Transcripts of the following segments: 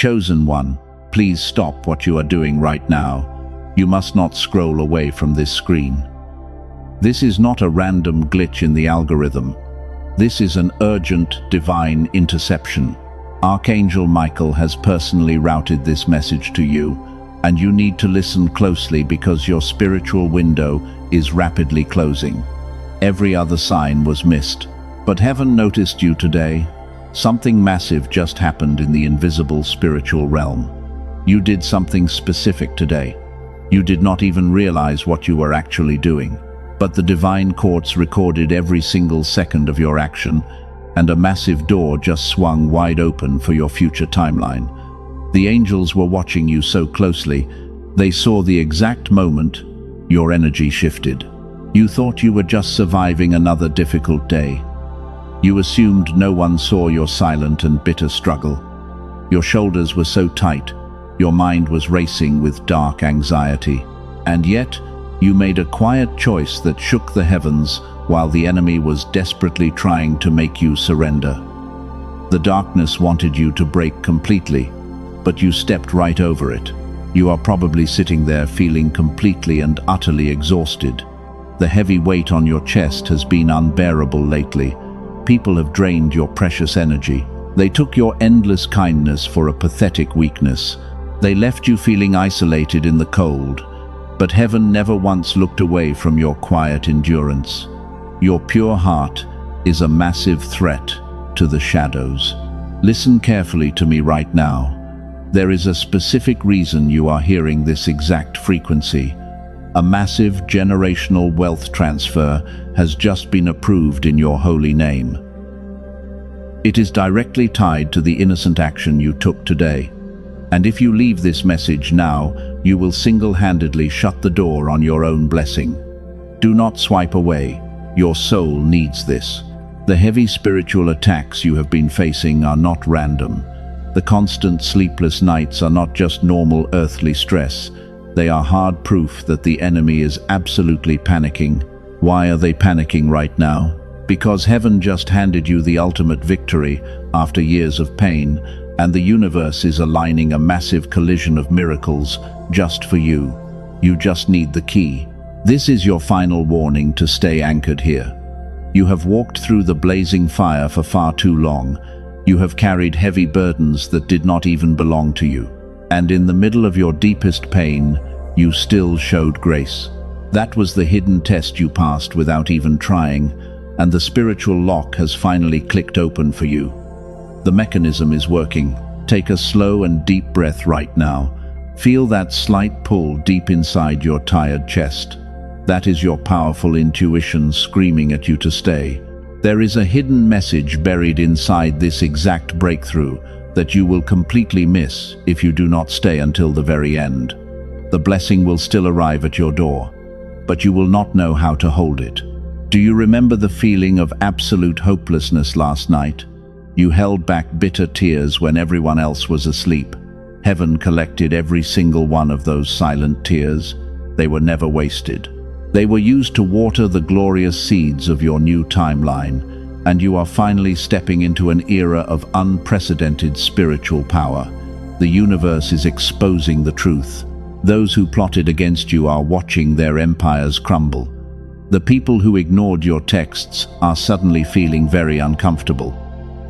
Chosen one, please stop what you are doing right now. You must not scroll away from this screen. This is not a random glitch in the algorithm. This is an urgent divine interception. Archangel Michael has personally routed this message to you, and you need to listen closely because your spiritual window is rapidly closing. Every other sign was missed, but heaven noticed you today. Something massive just happened in the invisible spiritual realm. You did something specific today. You did not even realize what you were actually doing, but the divine courts recorded every single second of your action, and a massive door just swung wide open for your future timeline. The angels were watching you so closely, they saw the exact moment your energy shifted. You thought you were just surviving another difficult day. You assumed no one saw your silent and bitter struggle. Your shoulders were so tight, your mind was racing with dark anxiety. And yet, you made a quiet choice that shook the heavens while the enemy was desperately trying to make you surrender. The darkness wanted you to break completely, but you stepped right over it. You are probably sitting there feeling completely and utterly exhausted. The heavy weight on your chest has been unbearable lately. People have drained your precious energy. They took your endless kindness for a pathetic weakness. They left you feeling isolated in the cold. But heaven never once looked away from your quiet endurance. Your pure heart is a massive threat to the shadows. Listen carefully to me right now. There is a specific reason you are hearing this exact frequency. A massive generational wealth transfer has just been approved in your holy name. It is directly tied to the innocent action you took today. And if you leave this message now, you will single-handedly shut the door on your own blessing. Do not swipe away. Your soul needs this. The heavy spiritual attacks you have been facing are not random. The constant sleepless nights are not just normal earthly stress. They are hard proof that the enemy is absolutely panicking. Why are they panicking right now? Because heaven just handed you the ultimate victory after years of pain, and the universe is aligning a massive collision of miracles just for you. You just need the key. This is your final warning to stay anchored here. You have walked through the blazing fire for far too long. You have carried heavy burdens that did not even belong to you. And in the middle of your deepest pain, you still showed grace. That was the hidden test you passed without even trying, and the spiritual lock has finally clicked open for you. The mechanism is working. Take a slow and deep breath right now. Feel that slight pull deep inside your tired chest. That is your powerful intuition screaming at you to stay. There is a hidden message buried inside this exact breakthrough that you will completely miss if you do not stay until the very end. The blessing will still arrive at your door, but you will not know how to hold it. Do you remember the feeling of absolute hopelessness last night? You held back bitter tears when everyone else was asleep. Heaven collected every single one of those silent tears. They were never wasted. They were used to water the glorious seeds of your new timeline, and you are finally stepping into an era of unprecedented spiritual power. The universe is exposing the truth. Those who plotted against you are watching their empires crumble. The people who ignored your texts are suddenly feeling very uncomfortable.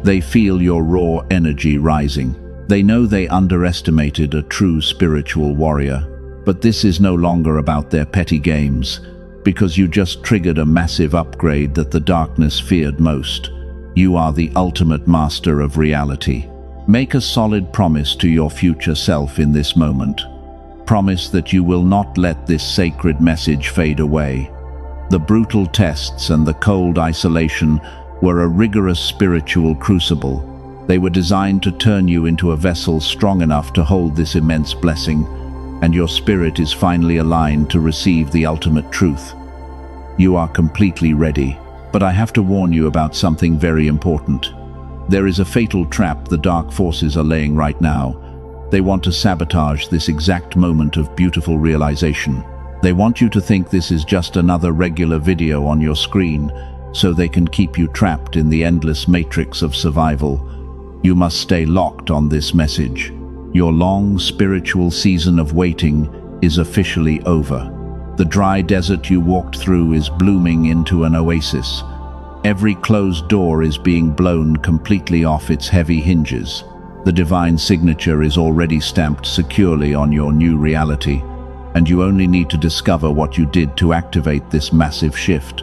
They feel your raw energy rising. They know they underestimated a true spiritual warrior. But this is no longer about their petty games, because you just triggered a massive upgrade that the darkness feared most. You are the ultimate master of reality. Make a solid promise to your future self in this moment. Promise that you will not let this sacred message fade away. The brutal tests and the cold isolation were a rigorous spiritual crucible. They were designed to turn you into a vessel strong enough to hold this immense blessing, and your spirit is finally aligned to receive the ultimate truth. You are completely ready, but I have to warn you about something very important. There is a fatal trap the dark forces are laying right now. They want to sabotage this exact moment of beautiful realization. They want you to think this is just another regular video on your screen, so they can keep you trapped in the endless matrix of survival. You must stay locked on this message. Your long spiritual season of waiting is officially over. The dry desert you walked through is blooming into an oasis. Every closed door is being blown completely off its heavy hinges. The divine signature is already stamped securely on your new reality, and you only need to discover what you did to activate this massive shift.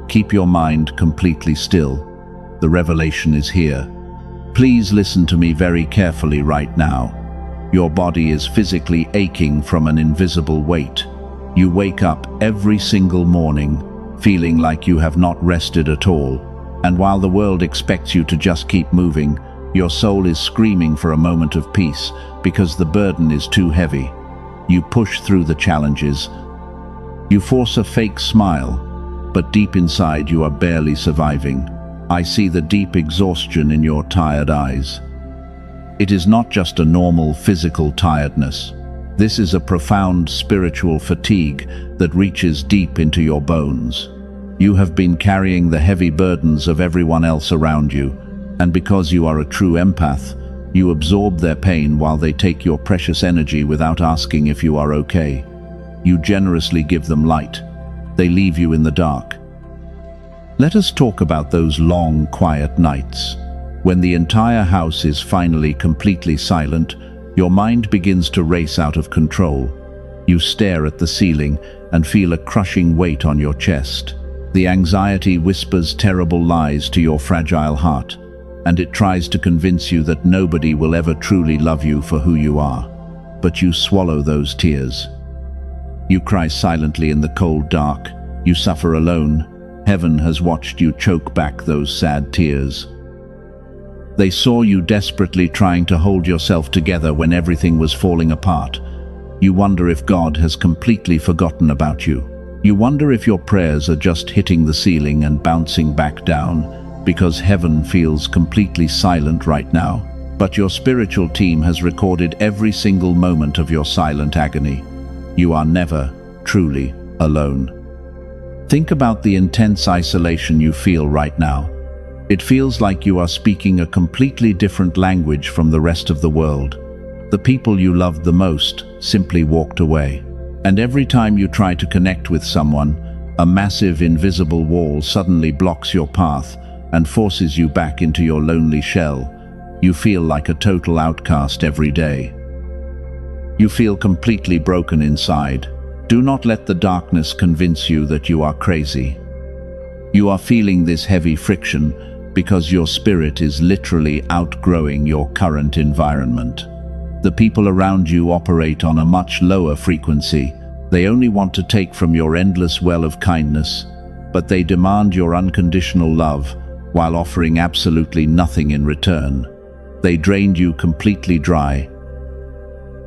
Keep your mind completely still. The revelation is here. Please listen to me very carefully right now. Your body is physically aching from an invisible weight. You wake up every single morning feeling like you have not rested at all, and while the world expects you to just keep moving, your soul is screaming for a moment of peace because the burden is too heavy. You push through the challenges. You force a fake smile, but deep inside you are barely surviving. I see the deep exhaustion in your tired eyes. It is not just a normal physical tiredness. This is a profound spiritual fatigue that reaches deep into your bones. You have been carrying the heavy burdens of everyone else around you, and because you are a true empath, you absorb their pain while they take your precious energy without asking if you are okay. You generously give them light. They leave you in the dark. Let us talk about those long, quiet nights. When the entire house is finally completely silent, your mind begins to race out of control. You stare at the ceiling and feel a crushing weight on your chest. The anxiety whispers terrible lies to your fragile heart, and it tries to convince you that nobody will ever truly love you for who you are. But you swallow those tears. You cry silently in the cold dark. You suffer alone. Heaven has watched you choke back those sad tears. They saw you desperately trying to hold yourself together when everything was falling apart. You wonder if God has completely forgotten about you. You wonder if your prayers are just hitting the ceiling and bouncing back down, because heaven feels completely silent right now. But your spiritual team has recorded every single moment of your silent agony. You are never truly alone. Think about the intense isolation you feel right now. It feels like you are speaking a completely different language from the rest of the world. The people you loved the most simply walked away. And every time you try to connect with someone, a massive invisible wall suddenly blocks your path and forces you back into your lonely shell. You feel like a total outcast every day. You feel completely broken inside. Do not let the darkness convince you that you are crazy. You are feeling this heavy friction because your spirit is literally outgrowing your current environment. The people around you operate on a much lower frequency. They only want to take from your endless well of kindness, but they demand your unconditional love while offering absolutely nothing in return. They drained you completely dry.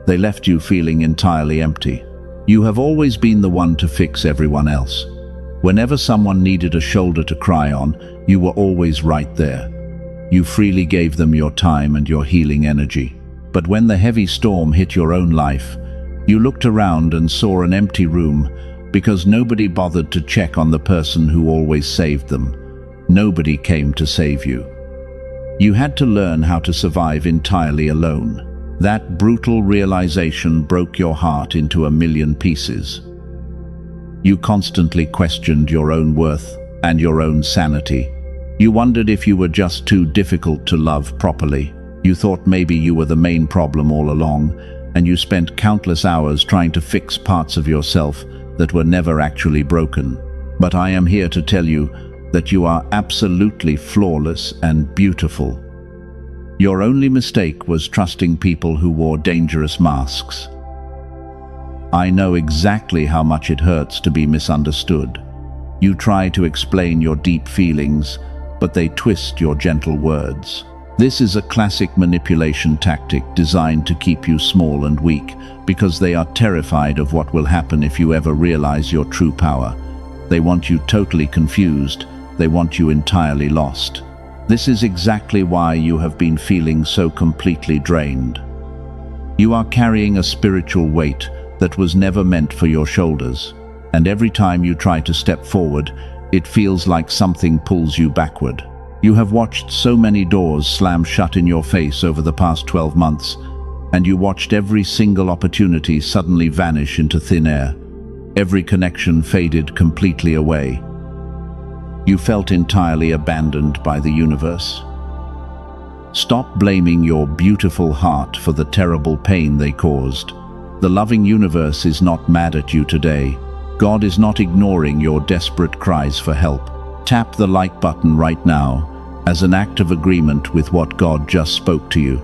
They left you feeling entirely empty. You have always been the one to fix everyone else. Whenever someone needed a shoulder to cry on, you were always right there. You freely gave them your time and your healing energy. But when the heavy storm hit your own life, you looked around and saw an empty room because nobody bothered to check on the person who always saved them. Nobody came to save you. You had to learn how to survive entirely alone. That brutal realization broke your heart into a million pieces. You constantly questioned your own worth and your own sanity. You wondered if you were just too difficult to love properly. You thought maybe you were the main problem all along, and you spent countless hours trying to fix parts of yourself that were never actually broken. But I am here to tell you that you are absolutely flawless and beautiful. Your only mistake was trusting people who wore dangerous masks. I know exactly how much it hurts to be misunderstood. You try to explain your deep feelings, but they twist your gentle words. This is a classic manipulation tactic designed to keep you small and weak, because they are terrified of what will happen if you ever realize your true power. They want you totally confused. They want you entirely lost. This is exactly why you have been feeling so completely drained. You are carrying a spiritual weight that was never meant for your shoulders, and every time you try to step forward, it feels like something pulls you backward. You have watched so many doors slam shut in your face over the past 12 months, and you watched every single opportunity suddenly vanish into thin air. Every connection faded completely away. You felt entirely abandoned by the universe. Stop blaming your beautiful heart for the terrible pain they caused. The loving universe is not mad at you today. God is not ignoring your desperate cries for help. Tap the like button right now as an act of agreement with what God just spoke to you.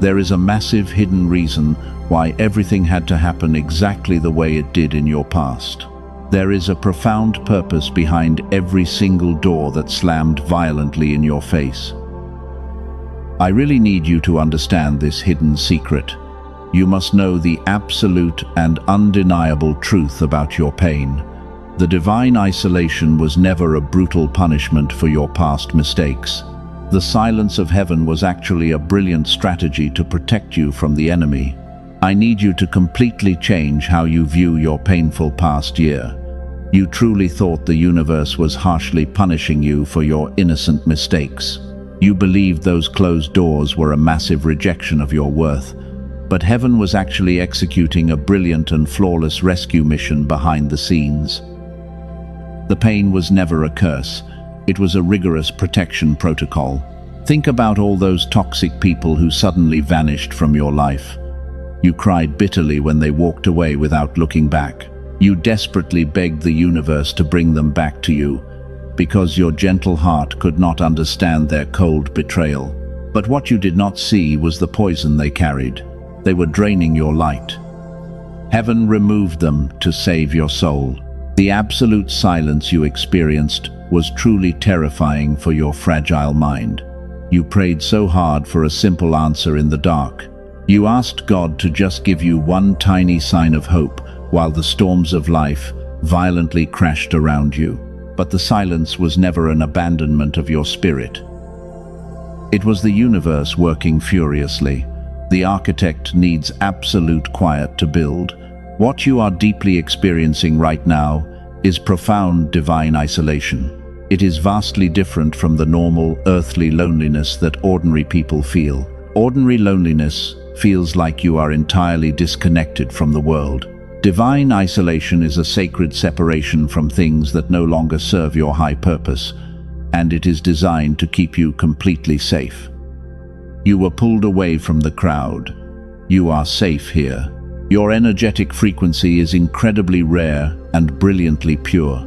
There is a massive hidden reason why everything had to happen exactly the way it did in your past. There is a profound purpose behind every single door that slammed violently in your face. I really need you to understand this hidden secret. You must know the absolute and undeniable truth about your pain. The divine isolation was never a brutal punishment for your past mistakes. The silence of heaven was actually a brilliant strategy to protect you from the enemy. I need you to completely change how you view your painful past year. You truly thought the universe was harshly punishing you for your innocent mistakes. You believed those closed doors were a massive rejection of your worth. But heaven was actually executing a brilliant and flawless rescue mission behind the scenes. The pain was never a curse. It was a rigorous protection protocol. Think about all those toxic people who suddenly vanished from your life. You cried bitterly when they walked away without looking back. You desperately begged the universe to bring them back to you, because your gentle heart could not understand their cold betrayal. But what you did not see was the poison they carried. They were draining your light. Heaven removed them to save your soul. The absolute silence you experienced was truly terrifying for your fragile mind. You prayed so hard for a simple answer in the dark. You asked God to just give you one tiny sign of hope while the storms of life violently crashed around you. But the silence was never an abandonment of your spirit. It was the universe working furiously. The architect needs absolute quiet to build. What you are deeply experiencing right now is profound divine isolation. It is vastly different from the normal, earthly loneliness that ordinary people feel. Ordinary loneliness feels like you are entirely disconnected from the world. Divine isolation is a sacred separation from things that no longer serve your high purpose, and it is designed to keep you completely safe. You were pulled away from the crowd. You are safe here. Your energetic frequency is incredibly rare and brilliantly pure.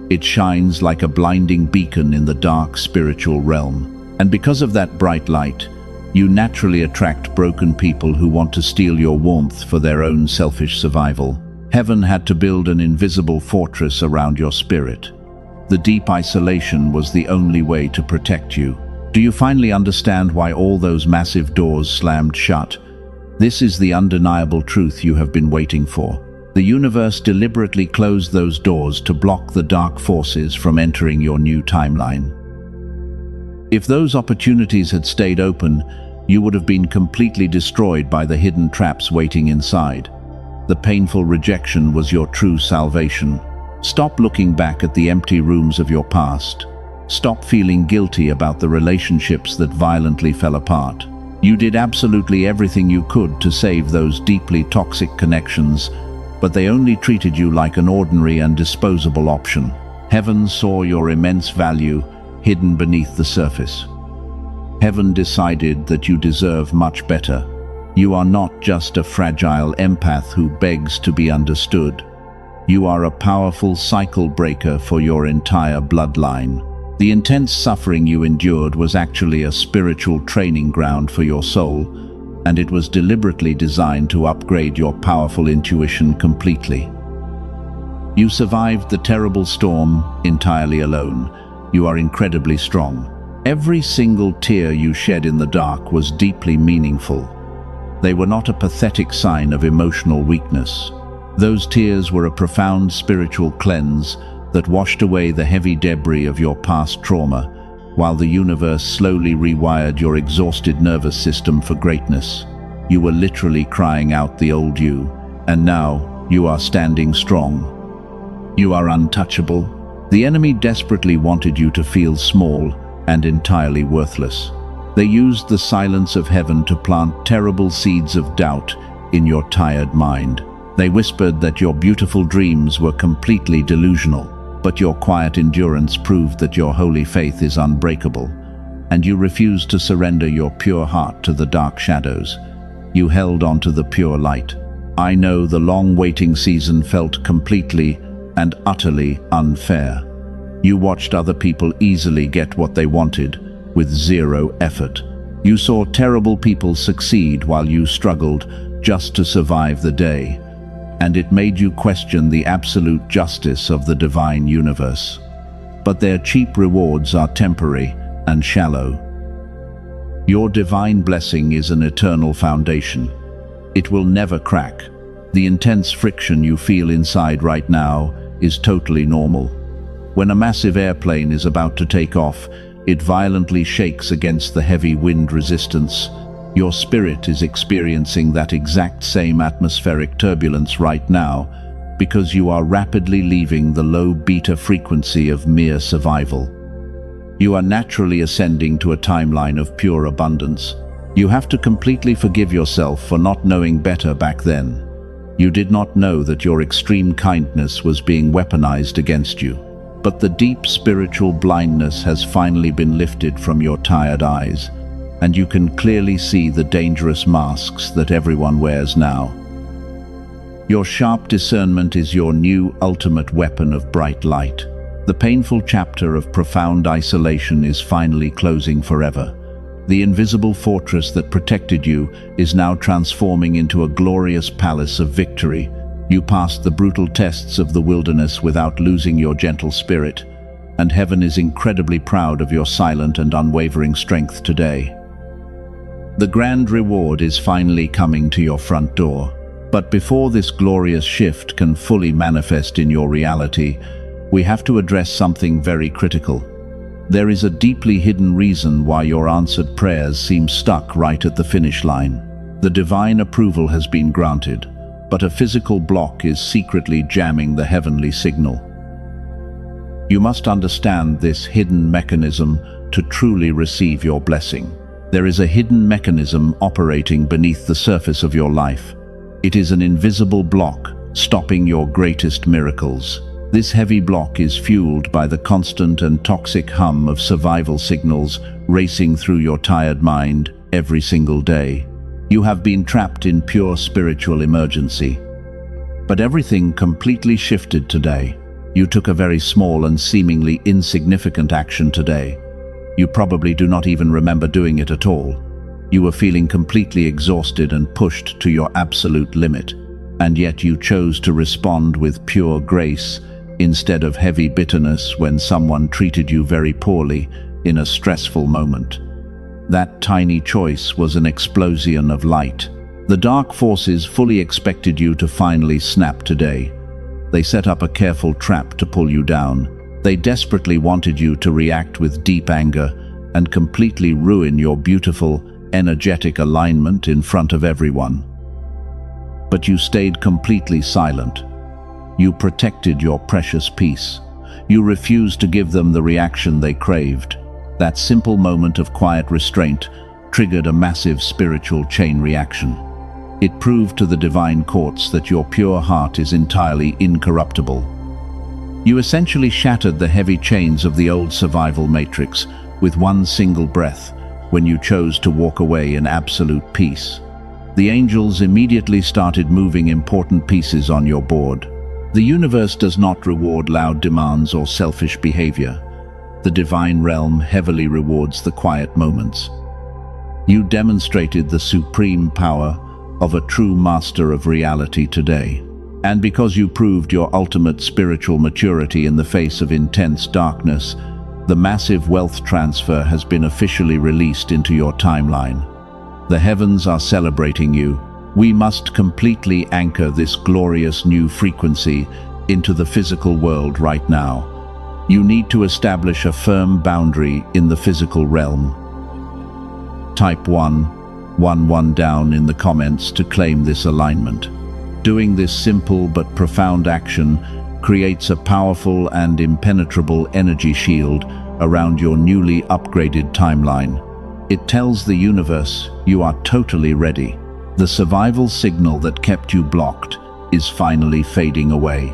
It shines like a blinding beacon in the dark spiritual realm. And because of that bright light, you naturally attract broken people who want to steal your warmth for their own selfish survival. Heaven had to build an invisible fortress around your spirit. The deep isolation was the only way to protect you. Do you finally understand why all those massive doors slammed shut? This is the undeniable truth you have been waiting for. The universe deliberately closed those doors to block the dark forces from entering your new timeline. If those opportunities had stayed open, you would have been completely destroyed by the hidden traps waiting inside. The painful rejection was your true salvation. Stop looking back at the empty rooms of your past. Stop feeling guilty about the relationships that violently fell apart. You did absolutely everything you could to save those deeply toxic connections, but they only treated you like an ordinary and disposable option. Heaven saw your immense value hidden beneath the surface. Heaven decided that you deserve much better. You are not just a fragile empath who begs to be understood. You are a powerful cycle breaker for your entire bloodline. The intense suffering you endured was actually a spiritual training ground for your soul, and it was deliberately designed to upgrade your powerful intuition completely. You survived the terrible storm entirely alone. You are incredibly strong. Every single tear you shed in the dark was deeply meaningful. They were not a pathetic sign of emotional weakness. Those tears were a profound spiritual cleanse that washed away the heavy debris of your past trauma, while the universe slowly rewired your exhausted nervous system for greatness. You were literally crying out the old you, and now you are standing strong. You are untouchable. The enemy desperately wanted you to feel small and entirely worthless. They used the silence of heaven to plant terrible seeds of doubt in your tired mind. They whispered that your beautiful dreams were completely delusional, but your quiet endurance proved that your holy faith is unbreakable, and you refused to surrender your pure heart to the dark shadows. You held on to the pure light. I know the long waiting season felt completely and utterly unfair. You watched other people easily get what they wanted, with zero effort. You saw terrible people succeed while you struggled just to survive the day, and it made you question the absolute justice of the divine universe. But their cheap rewards are temporary and shallow. Your divine blessing is an eternal foundation. It will never crack. The intense friction you feel inside right now is totally normal. When a massive airplane is about to take off, it violently shakes against the heavy wind resistance. Your spirit is experiencing that exact same atmospheric turbulence right now because you are rapidly leaving the low beta frequency of mere survival. You are naturally ascending to a timeline of pure abundance. You have to completely forgive yourself for not knowing better back then. You did not know that your extreme kindness was being weaponized against you. But the deep spiritual blindness has finally been lifted from your tired eyes, and you can clearly see the dangerous masks that everyone wears now. Your sharp discernment is your new ultimate weapon of bright light. The painful chapter of profound isolation is finally closing forever. The invisible fortress that protected you is now transforming into a glorious palace of victory. You passed the brutal tests of the wilderness without losing your gentle spirit, and heaven is incredibly proud of your silent and unwavering strength today. The grand reward is finally coming to your front door. But before this glorious shift can fully manifest in your reality, we have to address something very critical. There is a deeply hidden reason why your answered prayers seem stuck right at the finish line. The divine approval has been granted, but a physical block is secretly jamming the heavenly signal. You must understand this hidden mechanism to truly receive your blessing. There is a hidden mechanism operating beneath the surface of your life. It is an invisible block, stopping your greatest miracles. This heavy block is fueled by the constant and toxic hum of survival signals racing through your tired mind every single day. You have been trapped in pure spiritual emergency. But everything completely shifted today. You took a very small and seemingly insignificant action today. You probably do not even remember doing it at all. You were feeling completely exhausted and pushed to your absolute limit, and yet you chose to respond with pure grace instead of heavy bitterness when someone treated you very poorly in a stressful moment. That tiny choice was an explosion of light. The dark forces fully expected you to finally snap today. They set up a careful trap to pull you down. They desperately wanted you to react with deep anger and completely ruin your beautiful, energetic alignment in front of everyone. But you stayed completely silent. You protected your precious peace. You refused to give them the reaction they craved. That simple moment of quiet restraint triggered a massive spiritual chain reaction. It proved to the divine courts that your pure heart is entirely incorruptible. You essentially shattered the heavy chains of the old survival matrix with one single breath when you chose to walk away in absolute peace. The angels immediately started moving important pieces on your board. The universe does not reward loud demands or selfish behavior. The divine realm heavily rewards the quiet moments. You demonstrated the supreme power of a true master of reality today. And because you proved your ultimate spiritual maturity in the face of intense darkness, the massive wealth transfer has been officially released into your timeline. The heavens are celebrating you. We must completely anchor this glorious new frequency into the physical world right now. You need to establish a firm boundary in the physical realm. Type 111 down in the comments to claim this alignment. Doing this simple but profound action creates a powerful and impenetrable energy shield around your newly upgraded timeline. It tells the universe you are totally ready. The survival signal that kept you blocked is finally fading away.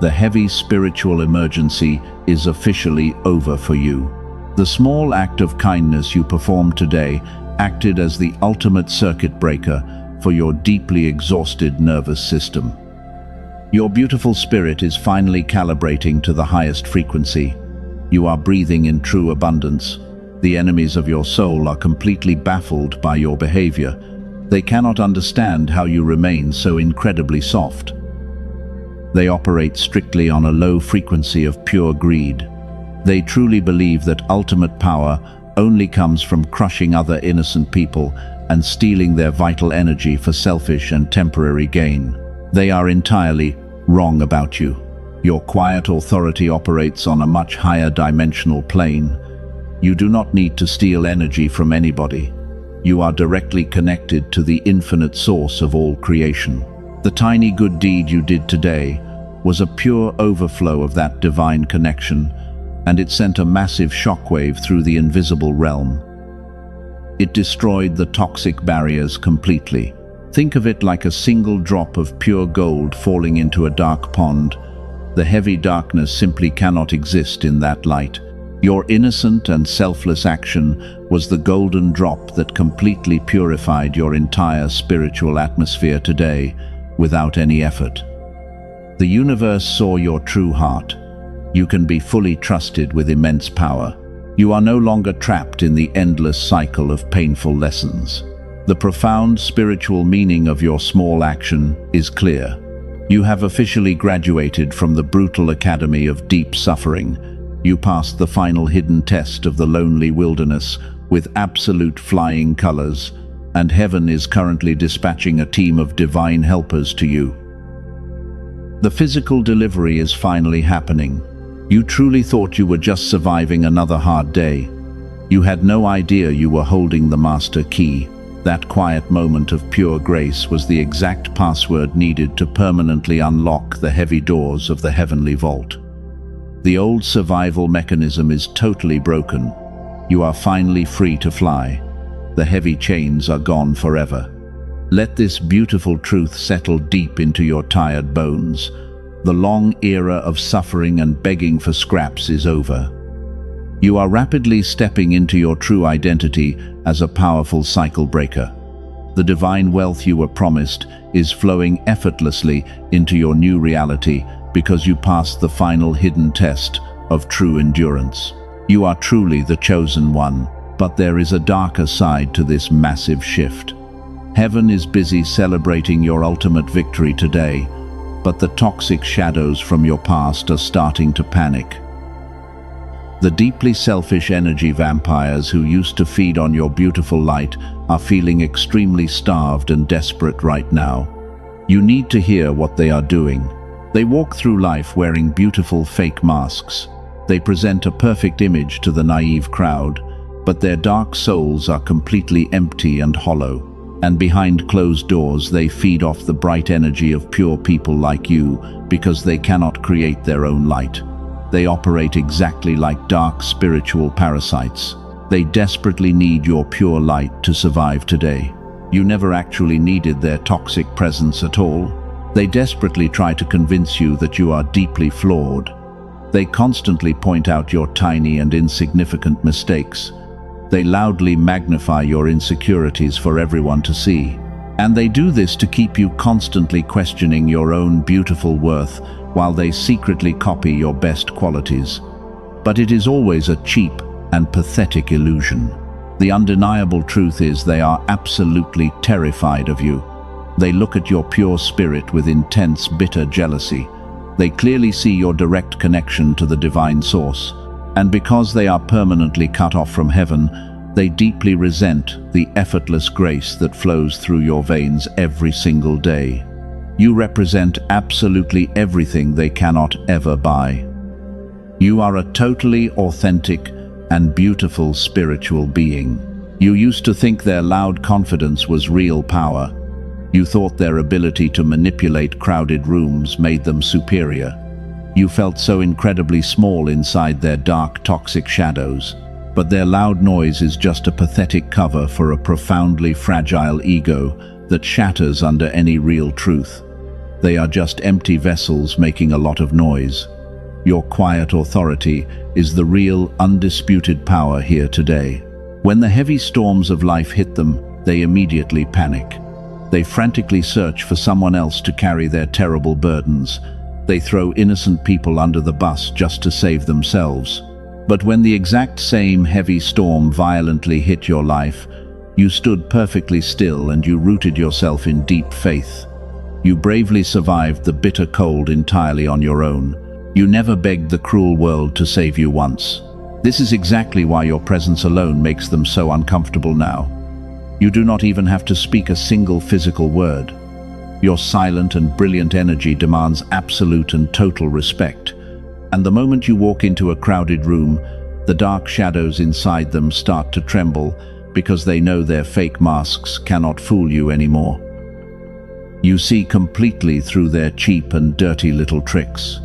The heavy spiritual emergency is officially over for you. The small act of kindness you performed today acted as the ultimate circuit breaker for your deeply exhausted nervous system. Your beautiful spirit is finally calibrating to the highest frequency. You are breathing in true abundance. The enemies of your soul are completely baffled by your behavior. They cannot understand how you remain so incredibly soft. They operate strictly on a low frequency of pure greed. They truly believe that ultimate power only comes from crushing other innocent people and stealing their vital energy for selfish and temporary gain. They are entirely wrong about you. Your quiet authority operates on a much higher dimensional plane. You do not need to steal energy from anybody. You are directly connected to the infinite source of all creation. The tiny good deed you did today was a pure overflow of that divine connection, and it sent a massive shockwave through the invisible realm. It destroyed the toxic barriers completely. Think of it like a single drop of pure gold falling into a dark pond. The heavy darkness simply cannot exist in that light. Your innocent and selfless action was the golden drop that completely purified your entire spiritual atmosphere today without any effort. The universe saw your true heart. You can be fully trusted with immense power. You are no longer trapped in the endless cycle of painful lessons. The profound spiritual meaning of your small action is clear. You have officially graduated from the brutal academy of deep suffering. You passed the final hidden test of the lonely wilderness with absolute flying colors, and heaven is currently dispatching a team of divine helpers to you. The physical delivery is finally happening. You truly thought you were just surviving another hard day. You had no idea you were holding the master key. That quiet moment of pure grace was the exact password needed to permanently unlock the heavy doors of the heavenly vault. The old survival mechanism is totally broken. You are finally free to fly. The heavy chains are gone forever. Let this beautiful truth settle deep into your tired bones. The long era of suffering and begging for scraps is over. You are rapidly stepping into your true identity as a powerful cycle breaker. The divine wealth you were promised is flowing effortlessly into your new reality because you passed the final hidden test of true endurance. You are truly the chosen one, but there is a darker side to this massive shift. Heaven is busy celebrating your ultimate victory today, but the toxic shadows from your past are starting to panic. The deeply selfish energy vampires who used to feed on your beautiful light are feeling extremely starved and desperate right now. You need to hear what they are doing. They walk through life wearing beautiful fake masks. They present a perfect image to the naive crowd, but their dark souls are completely empty and hollow. And behind closed doors they feed off the bright energy of pure people like you because they cannot create their own light. They operate exactly like dark spiritual parasites. They desperately need your pure light to survive today. You never actually needed their toxic presence at all. They desperately try to convince you that you are deeply flawed. They constantly point out your tiny and insignificant mistakes. They loudly magnify your insecurities for everyone to see. And they do this to keep you constantly questioning your own beautiful worth while they secretly copy your best qualities. But it is always a cheap and pathetic illusion. The undeniable truth is they are absolutely terrified of you. They look at your pure spirit with intense, bitter jealousy. They clearly see your direct connection to the divine source. And because they are permanently cut off from heaven, they deeply resent the effortless grace that flows through your veins every single day. You represent absolutely everything they cannot ever buy. You are a totally authentic and beautiful spiritual being. You used to think their loud confidence was real power. You thought their ability to manipulate crowded rooms made them superior. You felt so incredibly small inside their dark, toxic shadows. but their loud noise is just a pathetic cover for a profoundly fragile ego that shatters under any real truth. They are just empty vessels making a lot of noise. Your quiet authority is the real, undisputed power here today. When the heavy storms of life hit them, they immediately panic. They frantically search for someone else to carry their terrible burdens. They throw innocent people under the bus just to save themselves. But when the exact same heavy storm violently hit your life, you stood perfectly still and you rooted yourself in deep faith. You bravely survived the bitter cold entirely on your own. You never begged the cruel world to save you once. This is exactly why your presence alone makes them so uncomfortable now. You do not even have to speak a single physical word. Your silent and brilliant energy demands absolute and total respect. And the moment you walk into a crowded room, the dark shadows inside them start to tremble because they know their fake masks cannot fool you anymore. You see completely through their cheap and dirty little tricks.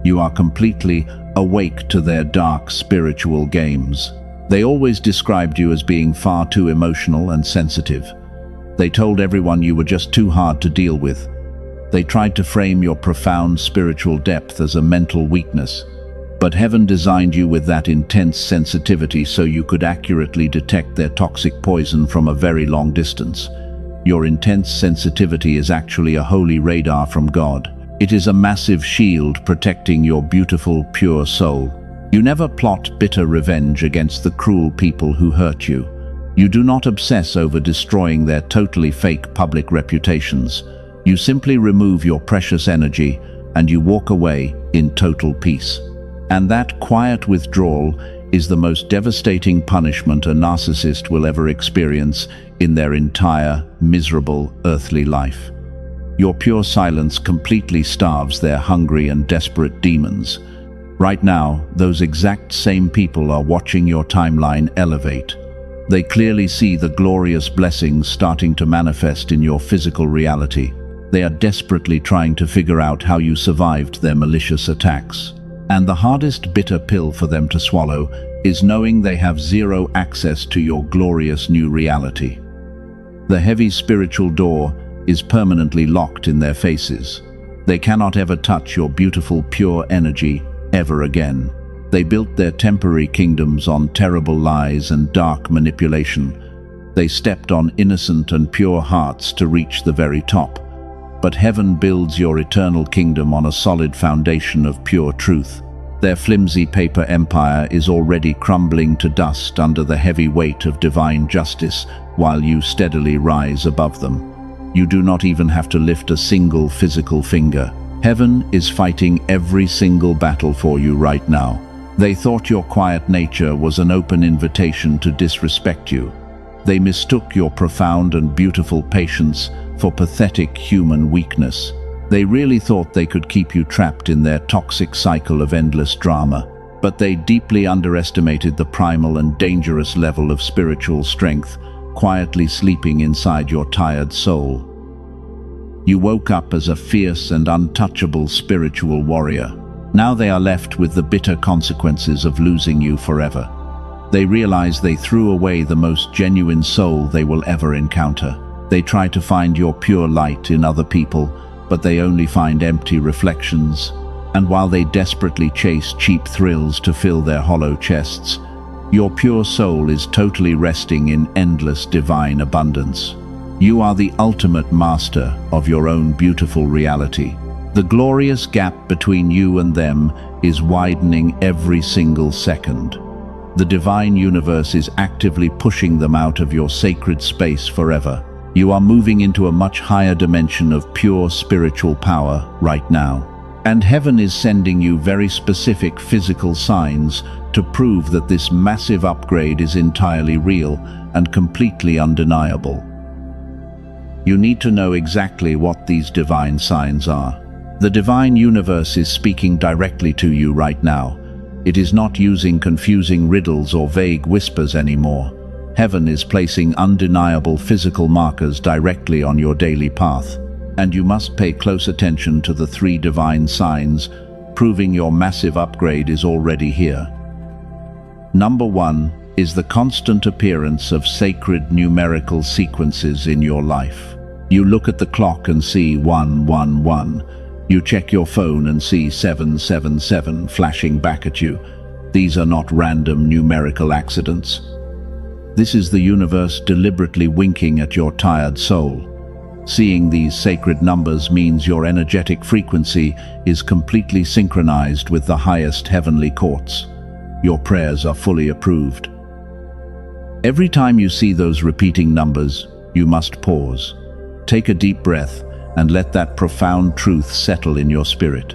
You are completely awake to their dark spiritual games. They always described you as being far too emotional and sensitive. They told everyone you were just too hard to deal with. They tried to frame your profound spiritual depth as a mental weakness. But heaven designed you with that intense sensitivity so you could accurately detect their toxic poison from a very long distance. Your intense sensitivity is actually a holy radar from God. It is a massive shield protecting your beautiful, pure soul. You never plot bitter revenge against the cruel people who hurt you. You do not obsess over destroying their totally fake public reputations. You simply remove your precious energy and you walk away in total peace. And that quiet withdrawal is the most devastating punishment a narcissist will ever experience in their entire, miserable, earthly life. Your pure silence completely starves their hungry and desperate demons. Right now, those exact same people are watching your timeline elevate. They clearly see the glorious blessings starting to manifest in your physical reality. They are desperately trying to figure out how you survived their malicious attacks. And the hardest bitter pill for them to swallow is knowing they have zero access to your glorious new reality. The heavy spiritual door is permanently locked in their faces. They cannot ever touch your beautiful, pure energy ever again. They built their temporary kingdoms on terrible lies and dark manipulation. They stepped on innocent and pure hearts to reach the very top. But heaven builds your eternal kingdom on a solid foundation of pure truth. Their flimsy paper empire is already crumbling to dust under the heavy weight of divine justice while you steadily rise above them. You do not even have to lift a single physical finger. Heaven is fighting every single battle for you right now. They thought your quiet nature was an open invitation to disrespect you. They mistook your profound and beautiful patience for pathetic human weakness. They really thought they could keep you trapped in their toxic cycle of endless drama. But they deeply underestimated the primal and dangerous level of spiritual strength quietly sleeping inside your tired soul. You woke up as a fierce and untouchable spiritual warrior. Now they are left with the bitter consequences of losing you forever. They realize they threw away the most genuine soul they will ever encounter. They try to find your pure light in other people, but they only find empty reflections. And while they desperately chase cheap thrills to fill their hollow chests, your pure soul is totally resting in endless divine abundance. You are the ultimate master of your own beautiful reality. The glorious gap between you and them is widening every single second. The divine universe is actively pushing them out of your sacred space forever. You are moving into a much higher dimension of pure spiritual power right now. And heaven is sending you very specific physical signs to prove that this massive upgrade is entirely real and completely undeniable. You need to know exactly what these divine signs are. The divine universe is speaking directly to you right now. It is not using confusing riddles or vague whispers anymore. Heaven is placing undeniable physical markers directly on your daily path. And you must pay close attention to the 3 divine signs, proving your massive upgrade is already here. Number 1, is the constant appearance of sacred numerical sequences in your life. You look at the clock and see 111. You check your phone and see 777 flashing back at you. These are not random numerical accidents. This is the universe deliberately winking at your tired soul. Seeing these sacred numbers means your energetic frequency is completely synchronized with the highest heavenly courts. Your prayers are fully approved. Every time you see those repeating numbers, you must pause. Take a deep breath and let that profound truth settle in your spirit.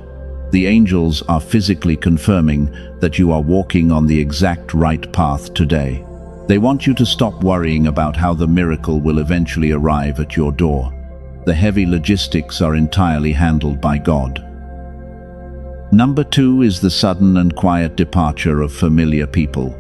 The angels are physically confirming that you are walking on the exact right path today. They want you to stop worrying about how the miracle will eventually arrive at your door. The heavy logistics are entirely handled by God. Number 2 is the sudden and quiet departure of familiar people.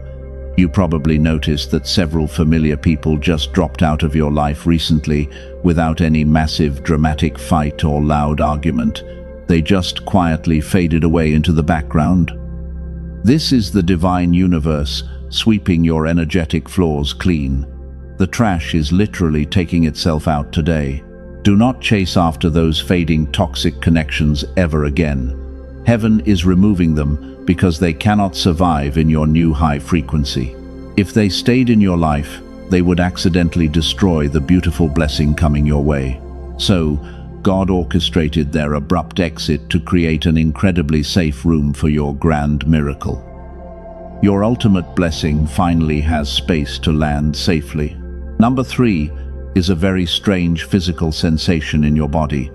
You probably noticed that several familiar people just dropped out of your life recently without any massive dramatic fight or loud argument. They just quietly faded away into the background. This is the divine universe sweeping your energetic floors clean. The trash is literally taking itself out today. Do not chase after those fading toxic connections ever again. Heaven is removing them because they cannot survive in your new high frequency. If they stayed in your life, they would accidentally destroy the beautiful blessing coming your way. So, God orchestrated their abrupt exit to create an incredibly safe room for your grand miracle. Your ultimate blessing finally has space to land safely. Number 3 is a very strange physical sensation in your body.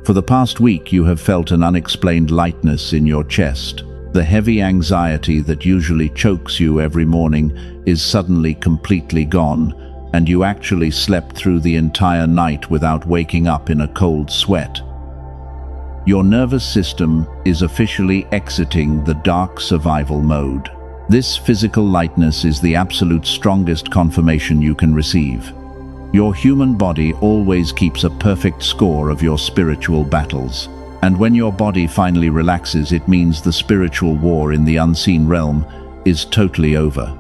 For the past week, you have felt an unexplained lightness in your chest. The heavy anxiety that usually chokes you every morning is suddenly completely gone, and you actually slept through the entire night without waking up in a cold sweat. Your nervous system is officially exiting the dark survival mode. This physical lightness is the absolute strongest confirmation you can receive. Your human body always keeps a perfect score of your spiritual battles. And when your body finally relaxes, it means the spiritual war in the unseen realm is totally over.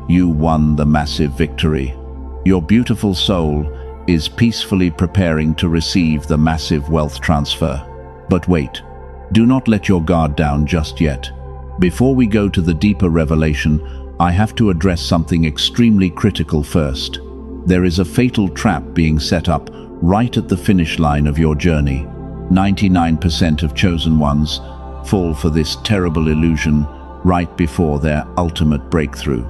You won the massive victory. Your beautiful soul is peacefully preparing to receive the massive wealth transfer. But wait, do not let your guard down just yet. Before we go to the deeper revelation, I have to address something extremely critical first. There is a fatal trap being set up right at the finish line of your journey. 99% of chosen ones fall for this terrible illusion right before their ultimate breakthrough.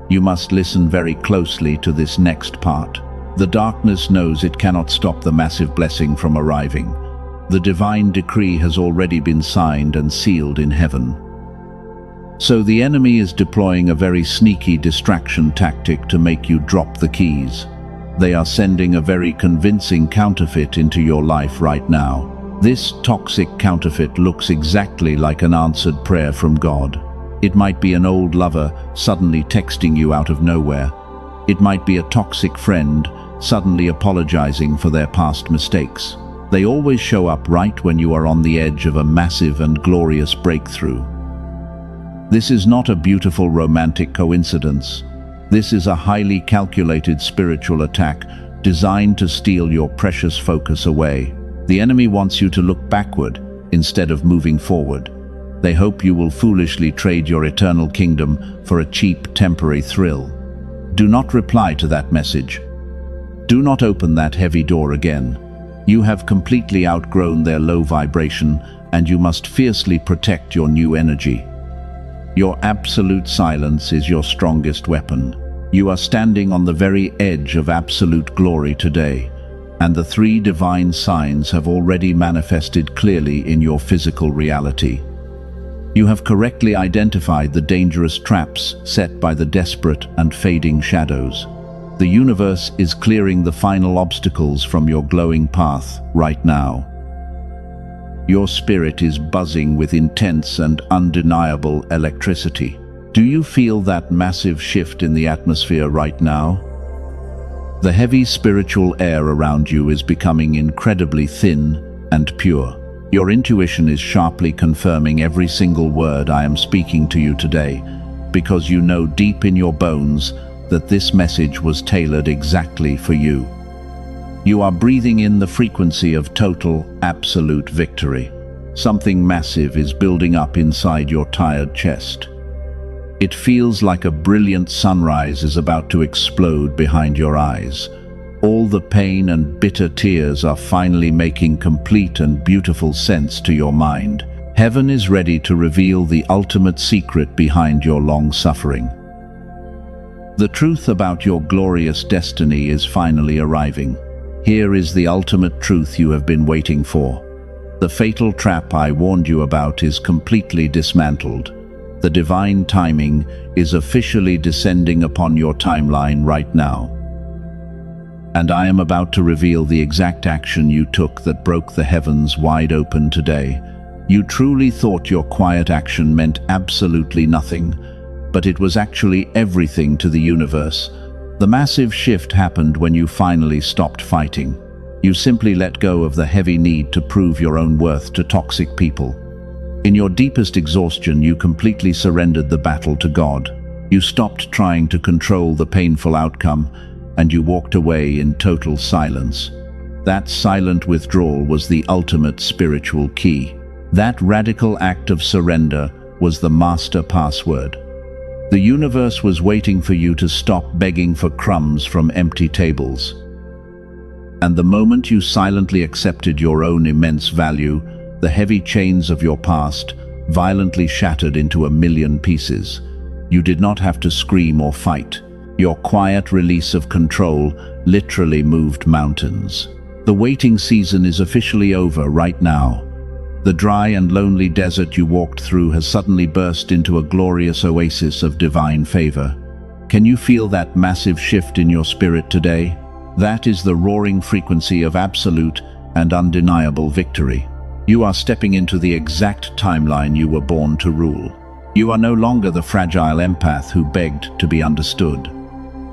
You must listen very closely to this next part. The darkness knows it cannot stop the massive blessing from arriving. The divine decree has already been signed and sealed in heaven. So the enemy is deploying a very sneaky distraction tactic to make you drop the keys. They are sending a very convincing counterfeit into your life right now. This toxic counterfeit looks exactly like an answered prayer from God. It might be an old lover suddenly texting you out of nowhere. It might be a toxic friend suddenly apologizing for their past mistakes. They always show up right when you are on the edge of a massive and glorious breakthrough. This is not a beautiful romantic coincidence. This is a highly calculated spiritual attack designed to steal your precious focus away. The enemy wants you to look backward instead of moving forward. They hope you will foolishly trade your eternal kingdom for a cheap, temporary thrill. Do not reply to that message. Do not open that heavy door again. You have completely outgrown their low vibration, and you must fiercely protect your new energy. Your absolute silence is your strongest weapon. You are standing on the very edge of absolute glory today, and the 3 divine signs have already manifested clearly in your physical reality. You have correctly identified the dangerous traps set by the desperate and fading shadows. The universe is clearing the final obstacles from your glowing path right now. Your spirit is buzzing with intense and undeniable electricity. Do you feel that massive shift in the atmosphere right now? The heavy spiritual air around you is becoming incredibly thin and pure. Your intuition is sharply confirming every single word I am speaking to you today, because you know deep in your bones that this message was tailored exactly for you. You are breathing in the frequency of total, absolute victory. Something massive is building up inside your tired chest. It feels like a brilliant sunrise is about to explode behind your eyes. All the pain and bitter tears are finally making complete and beautiful sense to your mind. Heaven is ready to reveal the ultimate secret behind your long suffering. The truth about your glorious destiny is finally arriving. Here is the ultimate truth you have been waiting for. The fatal trap I warned you about is completely dismantled. The divine timing is officially descending upon your timeline right now. And I am about to reveal the exact action you took that broke the heavens wide open today. You truly thought your quiet action meant absolutely nothing, but it was actually everything to the universe. The massive shift happened when you finally stopped fighting. You simply let go of the heavy need to prove your own worth to toxic people. In your deepest exhaustion, you completely surrendered the battle to God. You stopped trying to control the painful outcome, and you walked away in total silence. That silent withdrawal was the ultimate spiritual key. That radical act of surrender was the master password. The universe was waiting for you to stop begging for crumbs from empty tables. And the moment you silently accepted your own immense value, the heavy chains of your past violently shattered into 1,000,000 pieces. You did not have to scream or fight. Your quiet release of control literally moved mountains. The waiting season is officially over right now. The dry and lonely desert you walked through has suddenly burst into a glorious oasis of divine favor. Can you feel that massive shift in your spirit today? That is the roaring frequency of absolute and undeniable victory. You are stepping into the exact timeline you were born to rule. You are no longer the fragile empath who begged to be understood.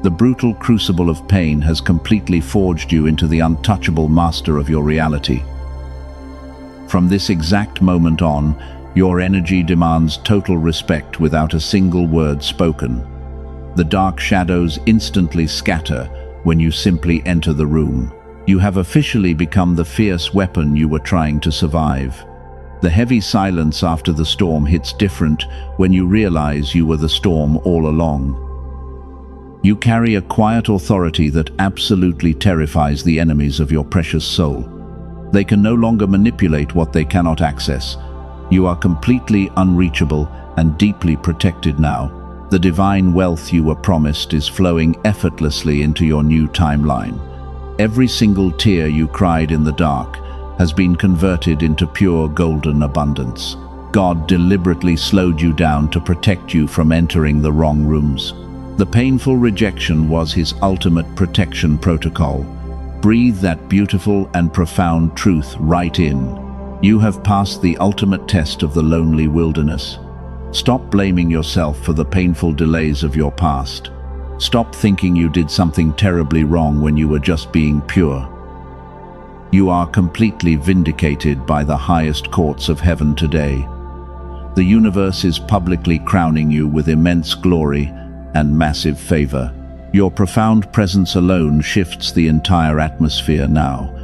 The brutal crucible of pain has completely forged you into the untouchable master of your reality. From this exact moment on, your energy demands total respect without a single word spoken. The dark shadows instantly scatter when you simply enter the room. You have officially become the fierce weapon you were trying to survive. The heavy silence after the storm hits different when you realize you were the storm all along. You carry a quiet authority that absolutely terrifies the enemies of your precious soul. They can no longer manipulate what they cannot access. You are completely unreachable and deeply protected now. The divine wealth you were promised is flowing effortlessly into your new timeline. Every single tear you cried in the dark has been converted into pure golden abundance. God deliberately slowed you down to protect you from entering the wrong rooms. The painful rejection was his ultimate protection protocol. Breathe that beautiful and profound truth right in. You have passed the ultimate test of the lonely wilderness. Stop blaming yourself for the painful delays of your past. Stop thinking you did something terribly wrong when you were just being pure. You are completely vindicated by the highest courts of heaven today. The universe is publicly crowning you with immense glory and massive favor. Your profound presence alone shifts the entire atmosphere now.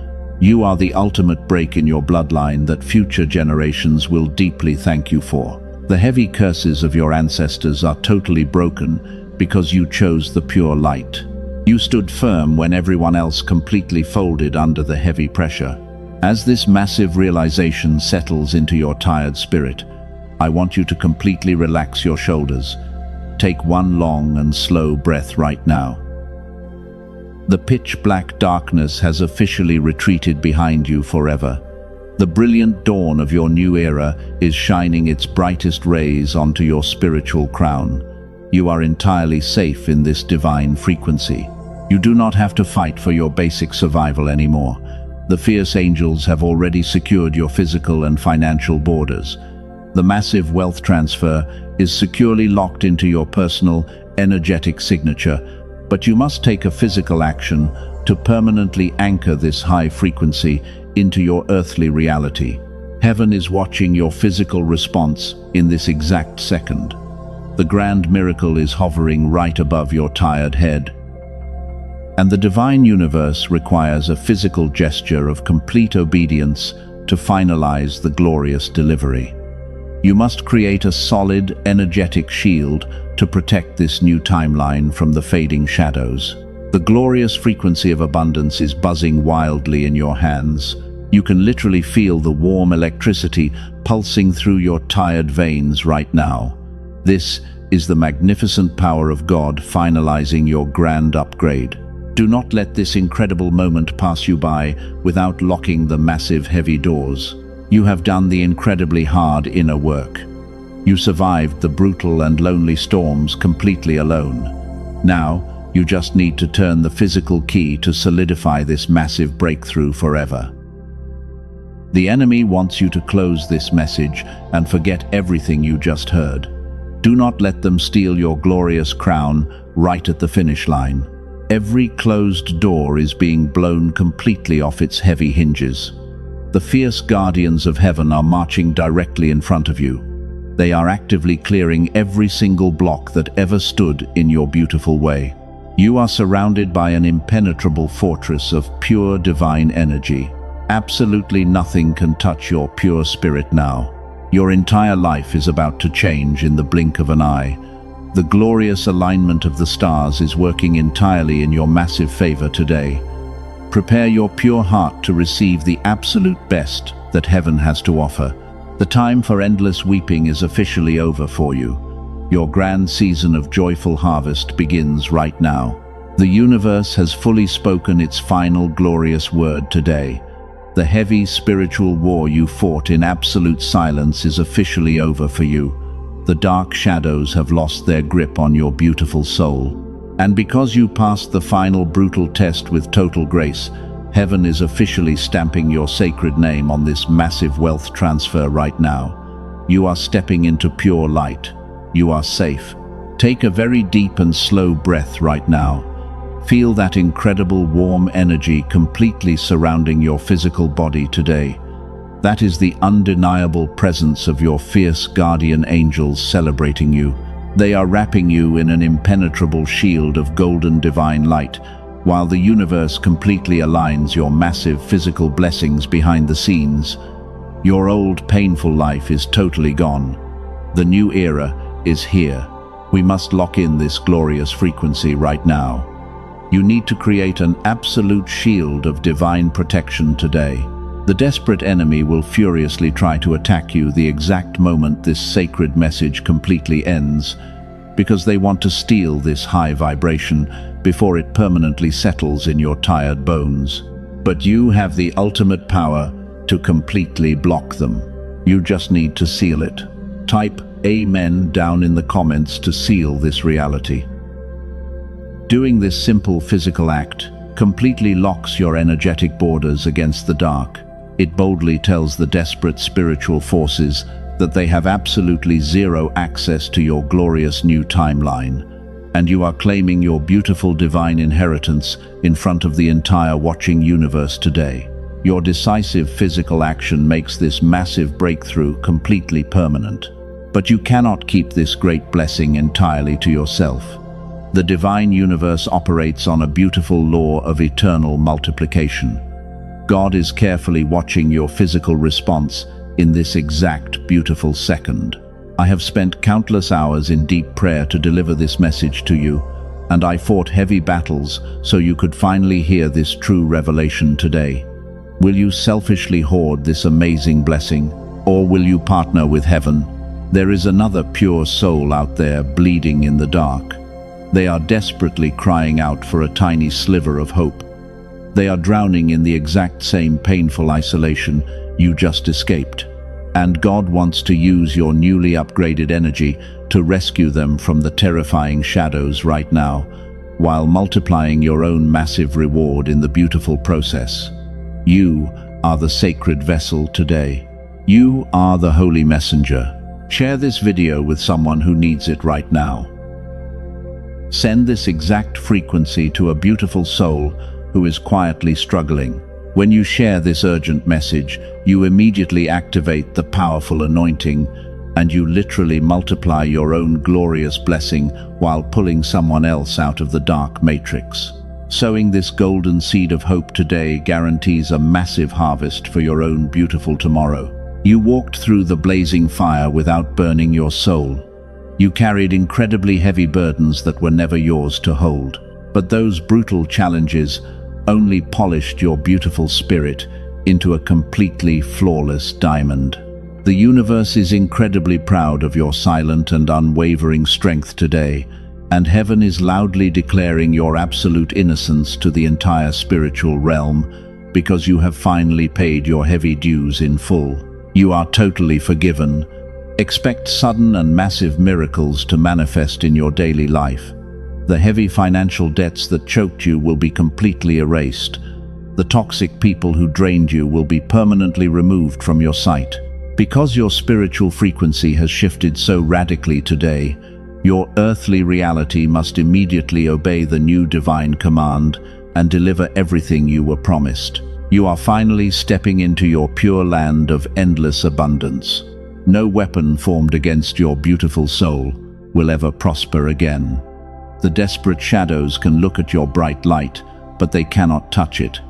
You are the ultimate break in your bloodline that future generations will deeply thank you for. The heavy curses of your ancestors are totally broken because you chose the pure light. You stood firm when everyone else completely folded under the heavy pressure. As this massive realization settles into your tired spirit, I want you to completely relax your shoulders. Take one long and slow breath right now. The pitch-black darkness has officially retreated behind you forever. The brilliant dawn of your new era is shining its brightest rays onto your spiritual crown. You are entirely safe in this divine frequency. You do not have to fight for your basic survival anymore. The fierce angels have already secured your physical and financial borders. The massive wealth transfer is securely locked into your personal, energetic signature, but you must take a physical action to permanently anchor this high frequency into your earthly reality. Heaven is watching your physical response in this exact second. The grand miracle is hovering right above your tired head. And the divine universe requires a physical gesture of complete obedience to finalize the glorious delivery. You must create a solid, energetic shield to protect this new timeline from the fading shadows. The glorious frequency of abundance is buzzing wildly in your hands. You can literally feel the warm electricity pulsing through your tired veins right now. This is the magnificent power of God finalizing your grand upgrade. Do not let this incredible moment pass you by without locking the massive heavy doors. You have done the incredibly hard inner work. You survived the brutal and lonely storms completely alone. Now, you just need to turn the physical key to solidify this massive breakthrough forever. The enemy wants you to close this message and forget everything you just heard. Do not let them steal your glorious crown right at the finish line. Every closed door is being blown completely off its heavy hinges. The fierce guardians of heaven are marching directly in front of you. They are actively clearing every single block that ever stood in your beautiful way. You are surrounded by an impenetrable fortress of pure divine energy. Absolutely nothing can touch your pure spirit now. Your entire life is about to change in the blink of an eye. The glorious alignment of the stars is working entirely in your massive favor today. Prepare your pure heart to receive the absolute best that heaven has to offer. The time for endless weeping is officially over for you. Your grand season of joyful harvest begins right now. The universe has fully spoken its final glorious word today. The heavy spiritual war you fought in absolute silence is officially over for you. The dark shadows have lost their grip on your beautiful soul. And because you passed the final brutal test with total grace, heaven is officially stamping your sacred name on this massive wealth transfer right now. You are stepping into pure light. You are safe. Take a very deep and slow breath right now. Feel that incredible warm energy completely surrounding your physical body today. That is the undeniable presence of your fierce guardian angels celebrating you. They are wrapping you in an impenetrable shield of golden divine light, while the universe completely aligns your massive physical blessings behind the scenes. Your old painful life is totally gone. The new era is here. We must lock in this glorious frequency right now. You need to create an absolute shield of divine protection today. The desperate enemy will furiously try to attack you the exact moment this sacred message completely ends, because they want to steal this high vibration before it permanently settles in your tired bones. But you have the ultimate power to completely block them. You just need to seal it. Type Amen down in the comments to seal this reality. Doing this simple physical act completely locks your energetic borders against the dark. It boldly tells the desperate spiritual forces that they have absolutely zero access to your glorious new timeline, and you are claiming your beautiful divine inheritance in front of the entire watching universe today. Your decisive physical action makes this massive breakthrough completely permanent. But you cannot keep this great blessing entirely to yourself. The divine universe operates on a beautiful law of eternal multiplication. God is carefully watching your physical response in this exact beautiful second. I have spent countless hours in deep prayer to deliver this message to you, and I fought heavy battles so you could finally hear this true revelation today. Will you selfishly hoard this amazing blessing, or will you partner with heaven? There is another pure soul out there bleeding in the dark. They are desperately crying out for a tiny sliver of hope. They are drowning in the exact same painful isolation you just escaped. And God wants to use your newly upgraded energy to rescue them from the terrifying shadows right now, while multiplying your own massive reward in the beautiful process. You are the sacred vessel today. You are the holy messenger. Share this video with someone who needs it right now. Send this exact frequency to a beautiful soul who is quietly struggling. When you share this urgent message, you immediately activate the powerful anointing and you literally multiply your own glorious blessing while pulling someone else out of the dark matrix. Sowing this golden seed of hope today guarantees a massive harvest for your own beautiful tomorrow. You walked through the blazing fire without burning your soul. You carried incredibly heavy burdens that were never yours to hold. But those brutal challenges only polished your beautiful spirit into a completely flawless diamond. The universe is incredibly proud of your silent and unwavering strength today, and heaven is loudly declaring your absolute innocence to the entire spiritual realm because you have finally paid your heavy dues in full. You are totally forgiven. Expect sudden and massive miracles to manifest in your daily life. The heavy financial debts that choked you will be completely erased. The toxic people who drained you will be permanently removed from your sight. Because your spiritual frequency has shifted so radically today, your earthly reality must immediately obey the new divine command and deliver everything you were promised. You are finally stepping into your pure land of endless abundance. No weapon formed against your beautiful soul will ever prosper again. The desperate shadows can look at your bright light, but they cannot touch it.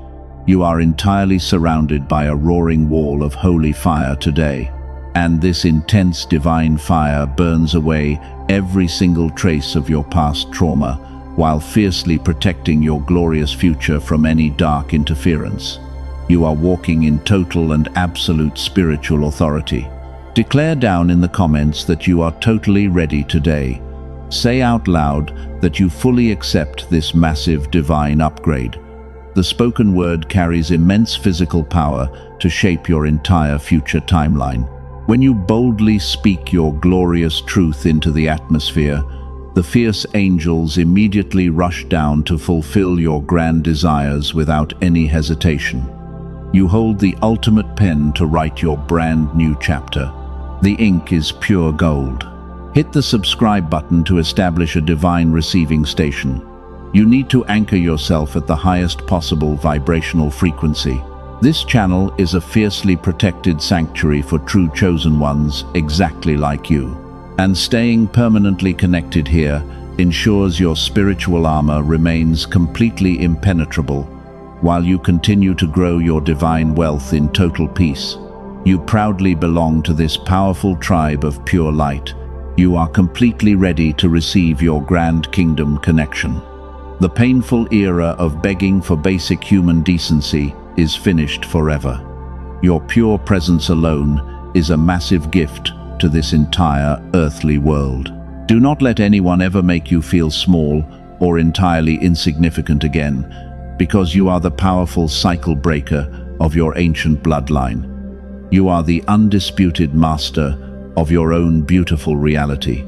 You are entirely surrounded by a roaring wall of holy fire today, and this intense divine fire burns away every single trace of your past trauma, while fiercely protecting your glorious future from any dark interference. You are walking in total and absolute spiritual authority. Declare down in the comments that you are totally ready today. Say out loud that you fully accept this massive divine upgrade. The spoken word carries immense physical power to shape your entire future timeline. When you boldly speak your glorious truth into the atmosphere, the fierce angels immediately rush down to fulfill your grand desires without any hesitation. You hold the ultimate pen to write your brand new chapter. The ink is pure gold. Hit the subscribe button to establish a divine receiving station. You need to anchor yourself at the highest possible vibrational frequency. This channel is a fiercely protected sanctuary for true chosen ones exactly like you. And staying permanently connected here ensures your spiritual armor remains completely impenetrable while you continue to grow your divine wealth in total peace. You proudly belong to this powerful tribe of pure light. You are completely ready to receive your grand kingdom connection. The painful era of begging for basic human decency is finished forever. Your pure presence alone is a massive gift to this entire earthly world. Do not let anyone ever make you feel small or entirely insignificant again, because you are the powerful cycle breaker of your ancient bloodline. You are the undisputed master of your own beautiful reality.